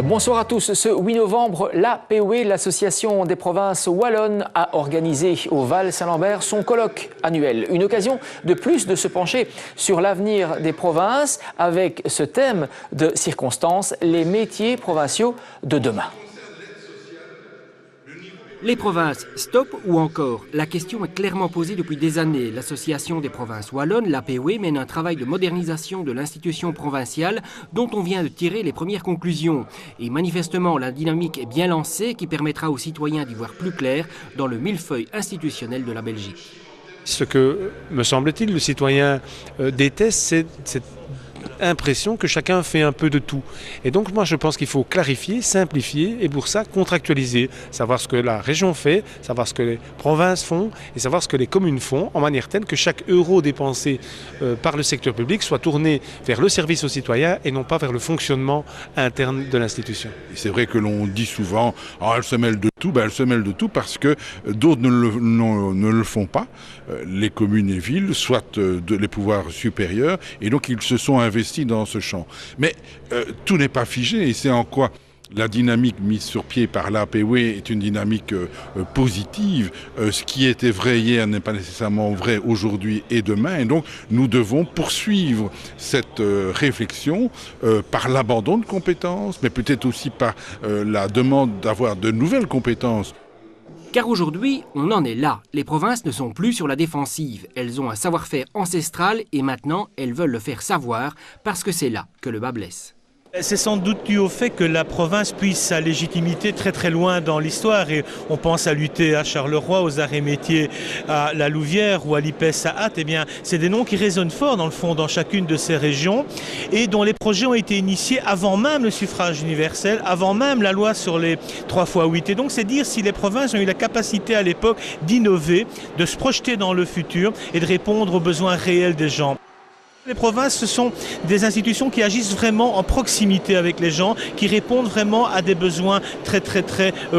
Bonsoir à tous. Ce 8 novembre, l'APOE, l'Association des provinces wallonnes, a organisé au Val-Saint-Lambert son colloque annuel. Une occasion de plus de se pencher sur l'avenir des provinces avec ce thème de circonstance, les métiers provinciaux de demain. Les provinces, stop ou encore? La question est clairement posée depuis des années. L'Association des provinces wallonnes, l'APOE, mène un travail de modernisation de l'institution provinciale dont on vient de tirer les premières conclusions. Et manifestement, la dynamique est bien lancée qui permettra aux citoyens d'y voir plus clair dans le millefeuille institutionnel de la Belgique. Ce que, me semble-t-il, le citoyen déteste, c'est cette impression que chacun fait un peu de tout. Et donc moi je pense qu'il faut clarifier, simplifier et pour ça contractualiser, savoir ce que la région fait, savoir ce que les provinces font et savoir ce que les communes font en manière telle que chaque euro dépensé par le secteur public soit tourné vers le service aux citoyens et non pas vers le fonctionnement interne de l'institution. C'est vrai que l'on dit souvent elle se mêle de tout, elle se mêle de tout parce que d'autres ne le font pas, les communes et villes, soit les pouvoirs supérieurs, et donc ils se sont investis dans ce champ. Mais tout n'est pas figé et c'est en quoi la dynamique mise sur pied par l'APOE est une dynamique positive. Ce qui était vrai hier n'est pas nécessairement vrai aujourd'hui et demain. Et donc nous devons poursuivre cette réflexion par l'abandon de compétences, mais peut-être aussi par la demande d'avoir de nouvelles compétences. Car aujourd'hui, on en est là. Les provinces ne sont plus sur la défensive. Elles ont un savoir-faire ancestral et maintenant, elles veulent le faire savoir parce que c'est là que le bas blesse. C'est sans doute dû au fait que la province puise sa légitimité très très loin dans l'histoire et on pense à l'UT à Charleroi, aux arts et métiers à la Louvière ou à l'IPES à Ath. Eh bien, c'est des noms qui résonnent fort dans le fond dans chacune de ces régions et dont les projets ont été initiés avant même le suffrage universel, avant même la loi sur les 3x8. Et donc c'est dire si les provinces ont eu la capacité à l'époque d'innover, de se projeter dans le futur et de répondre aux besoins réels des gens. Les provinces, ce sont des institutions qui agissent vraiment en proximité avec les gens, qui répondent vraiment à des besoins très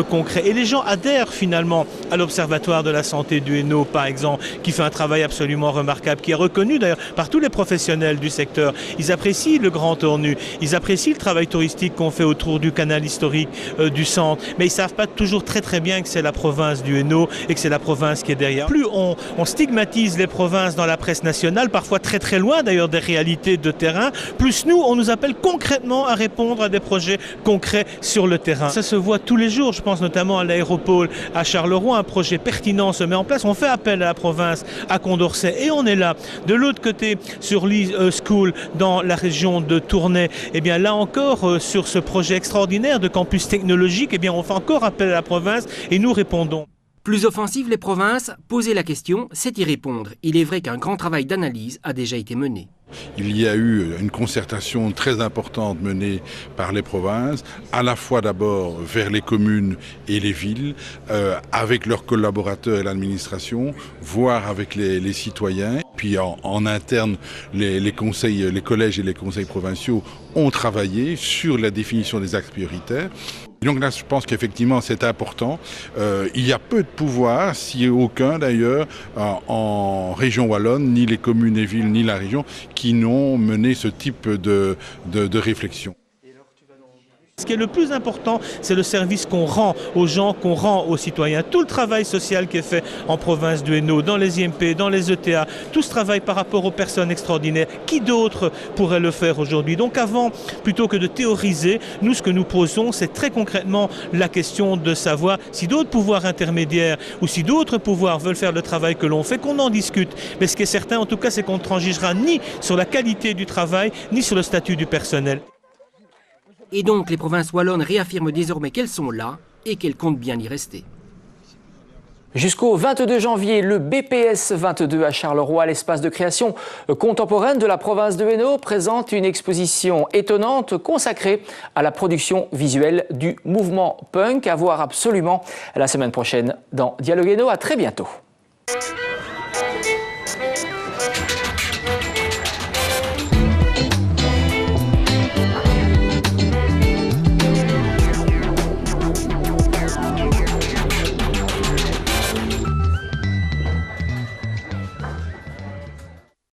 concrets. Et les gens adhèrent finalement à l'Observatoire de la santé du Hainaut, par exemple, qui fait un travail absolument remarquable, qui est reconnu d'ailleurs par tous les professionnels du secteur. Ils apprécient le Grand Ornu, ils apprécient le travail touristique qu'on fait autour du canal historique du centre, mais ils ne savent pas toujours très bien que c'est la province du Hainaut et que c'est la province qui est derrière. Plus on stigmatise les provinces dans la presse nationale, parfois très loin d'ailleurs des réalités de terrain, plus nous, on nous appelle concrètement à répondre à des projets concrets sur le terrain. Ça se voit tous les jours, je pense notamment à l'aéropole à Charleroi, un projet pertinent se met en place, on fait appel à la province, à Condorcet, et on est là. De l'autre côté, sur l'e-school, dans la région de Tournai, eh bien là encore, sur ce projet extraordinaire de campus technologique, eh bien on fait encore appel à la province et nous répondons. Plus offensives les provinces, poser la question, c'est y répondre. Il est vrai qu'un grand travail d'analyse a déjà été mené. Il y a eu une concertation très importante menée par les provinces, à la fois d'abord vers les communes et les villes, avec leurs collaborateurs et l'administration, voire avec les citoyens. Puis en interne, les collèges et les conseils provinciaux ont travaillé sur la définition des axes prioritaires. Donc là, je pense qu'effectivement, c'est important. Il y a peu de pouvoir, si aucun d'ailleurs, en région wallonne, ni les communes et villes, ni la région, qui n'ont mené ce type de réflexion. Ce qui est le plus important, c'est le service qu'on rend aux gens, qu'on rend aux citoyens. Tout le travail social qui est fait en province du Hainaut, dans les IMP, dans les ETA, tout ce travail par rapport aux personnes extraordinaires, qui d'autre pourrait le faire aujourd'hui? Donc avant, plutôt que de théoriser, nous ce que nous posons, c'est très concrètement la question de savoir si d'autres pouvoirs intermédiaires ou si d'autres pouvoirs veulent faire le travail que l'on fait, qu'on en discute. Mais ce qui est certain, en tout cas, c'est qu'on ne transigera ni sur la qualité du travail, ni sur le statut du personnel. Et donc, les provinces wallonnes réaffirment désormais qu'elles sont là et qu'elles comptent bien y rester. Jusqu'au 22 janvier, le BPS 22 à Charleroi, l'espace de création contemporaine de la province de Hainaut, présente une exposition étonnante consacrée à la production visuelle du mouvement punk. À voir absolument la semaine prochaine dans Dialogue Hainaut. À très bientôt.